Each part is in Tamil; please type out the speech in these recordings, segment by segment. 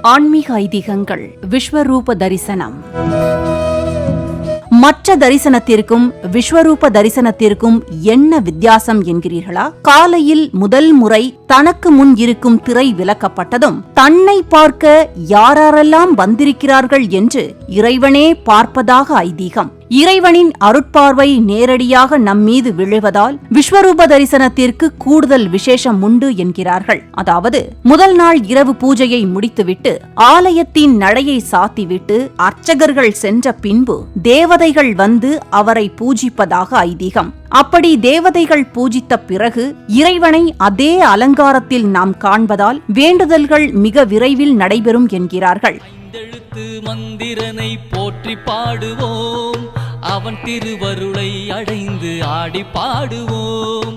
ஆன்மீக ஐதீகங்கள் விஸ்வரூப தரிசனம். மற்ற தரிசனத்திற்கும் விஸ்வரூப தரிசனத்திற்கும் என்ன வித்தியாசம் என்கிறீர்களா? காலையில் முதல் முறை தனக்கு முன் இருக்கும் திரை விலக்கப்பட்டதும் தன்னை பார்க்க யாரெல்லாம் வந்திருக்கிறார்கள் என்று இறைவனே பார்ப்பதாக ஐதீகம். இறைவனின் அருட்பார்வை நேரடியாக நம்மீது விழுவதால் விஸ்வரூப தரிசனத்திற்கு கூடுதல் விசேஷம் உண்டு என்கிறார்கள். அதாவது முதல் நாள் இரவு பூஜையை முடித்துவிட்டு ஆலயத்தின் நடையை சாத்திவிட்டு அர்ச்சகர்கள் சென்ற பின்பு தேவதைகள் வந்து அவரை பூஜிப்பதாக ஐதீகம். அப்படி தேவதைகள் பூஜித்த பிறகு இறைவனை அதே அலங்காரத்தில் நாம் காண்பதால் வேண்டுதல்கள் மிக விரைவில் நடைபெறும் என்கிறார்கள். ஐந்தெழுத்து மந்திரனை போற்றி பாடுவோம், அவன் திருவருளை அடைந்து ஆடி பாடுவோம்.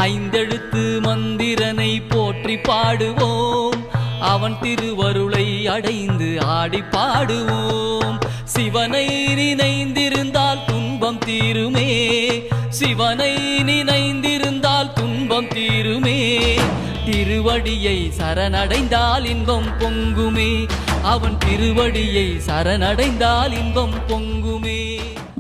ஐந்தெழுத்து மந்திரனை போற்றி பாடுவோம், அவன் திருவருளை அடைந்து ஆடி பாடுவோம். சிவனை நினைந்திருந்தால் துன்பம் தீருமே, சிவனை நினைந்திருந்தால் துன்பம் தீருமே. திருவடியை சரணடைந்தால் இன்பம் பொங்குமே, அவன் திருவடியை சரணடைந்தால் இன்பம் பொங்குமே.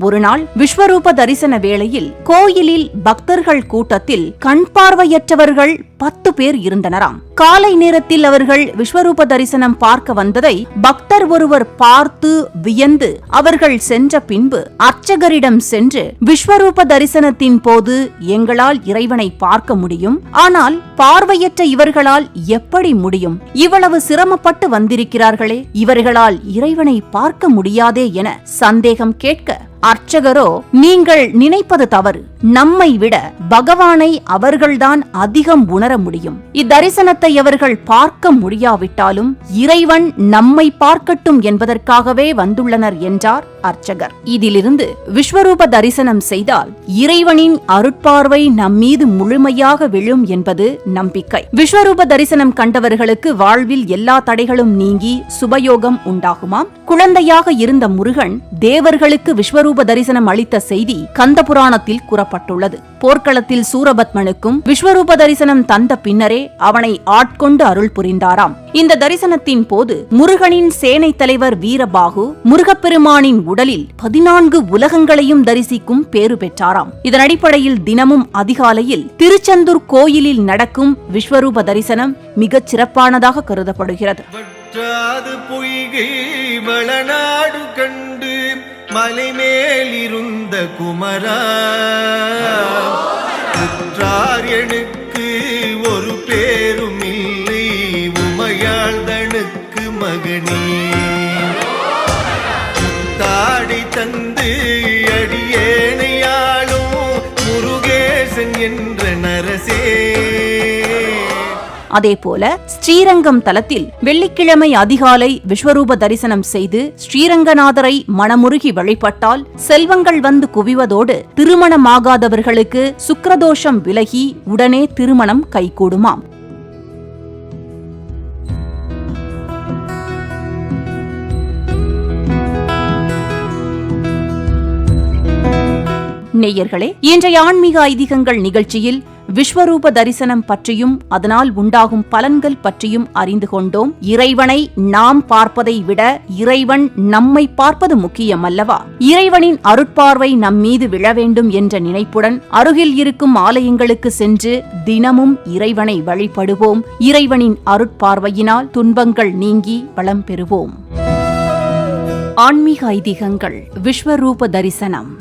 ஒரு நாள் விஸ்வரூப தரிசன வேளையில் கோயிலில் பக்தர்கள் கூட்டத்தில் கண் பார்வையற்றவர்கள் 10 பேர் இருந்தனராம். காலை நேரத்தில் அவர்கள் விஸ்வரூப தரிசனம் பார்க்க வந்ததை பக்தர் ஒருவர் பார்த்து வியந்து அவர்கள் சென்ற பின்பு அர்ச்சகரிடம் சென்று, விஸ்வரூப தரிசனத்தின் போது எங்களால் இறைவனை பார்க்க முடியும், ஆனால் பார்வையற்ற இவர்களால் எப்படி முடியும்? இவ்வளவு சிரமப்பட்டு வந்திருக்கிறார்களே, இவர்களால் இறைவனை பார்க்க முடியாதே என சந்தேகம் கேட்க அர்ச்சகரோ, நீங்கள் நினைப்பது தவறு, நம்மை விட பகவானை அவர்கள்தான் அதிகம் உணர முடியும். இத்தரிசனத்தை அவர்கள் பார்க்க முடியாவிட்டாலும் இறைவன் நம்மை பார்க்கட்டும் என்பதற்காகவே வந்துள்ளனர் என்றார் அர்ச்சகர். இதிலிருந்து விஸ்வரூப தரிசனம் செய்தால் இறைவனின் அருட்பார்வை நம்மீது முழுமையாக விழும் என்பது நம்பிக்கை. விஸ்வரூப தரிசனம் கண்டவர்களுக்கு வாழ்வில் எல்லா தடைகளும் நீங்கி சுபயோகம் உண்டாகுமாம். குழந்தையாக இருந்த முருகன் தேவர்களுக்கு விஸ்வரூப தரிசனம் அளித்த செய்தி கந்த புராணத்தில் கூறப்பட்டுள்ளது. போர்க்களத்தில் சூரபத்மனுக்கும் விஸ்வரூப தரிசனம் தந்த பின்னரே அவனை ஆட்கொண்டு அருள் புரிந்தாராம். இந்த தரிசனத்தின் போது முருகனின் சேனை தலைவர் வீரபாகு முருகப்பெருமானின் உடலில் 14 உலகங்களையும் தரிசிக்கும் பேறு பெற்றாராம். இதன் அடிப்படையில் தினமும் அதிகாலையில் திருச்செந்தூர் கோயிலில் நடக்கும் விஸ்வரூப தரிசனம் மிகச் சிறப்பானதாக கருதப்படுகிறது. பொய்கை வளநாடு கண்டு மலை மேலிருந்த குமரா, எனக்கு ஒரு பேரும் இல்லை, உமையாழ்தனுக்கு மகனே. தாடி தந்து அடியேனையாளும் முருகேசன் என்ற நரசே. அதேபோல ஸ்ரீரங்கம் தலத்தில் வெள்ளிக்கிழமை அதிகாலை விஸ்வரூப தரிசனம் செய்து ஸ்ரீரங்கநாதரை மனமுருகி வழிபட்டால் செல்வங்கள் வந்து குவிவதோடு திருமணமாகாதவர்களுக்கு சுக்கிரதோஷம் விலகி உடனே திருமணம் கைகூடுமாம். நேயர்களே, இன்றைய ஆன்மீக ஐதீகங்கள் நிகழ்ச்சியில் விஸ்வரூப தரிசனம் பற்றியும் அதனால் உண்டாகும் பலன்கள் பற்றியும் அறிந்து கொண்டோம். இறைவனை நாம் பார்ப்பதை விட இறைவன் நம்மை பார்ப்பது முக்கியம் அல்லவா? இறைவனின் அருட்பார்வை நம் மீது விழ வேண்டும் என்ற நினைப்புடன் அருகில் இருக்கும் ஆலயங்களுக்கு சென்று தினமும் இறைவனை வழிபடுவோம். இறைவனின் அருட்பார்வையினால் துன்பங்கள் நீங்கி வளம் பெறுவோம். ஆன்மீக ஐதீகங்கள் விஸ்வரூப தரிசனம்.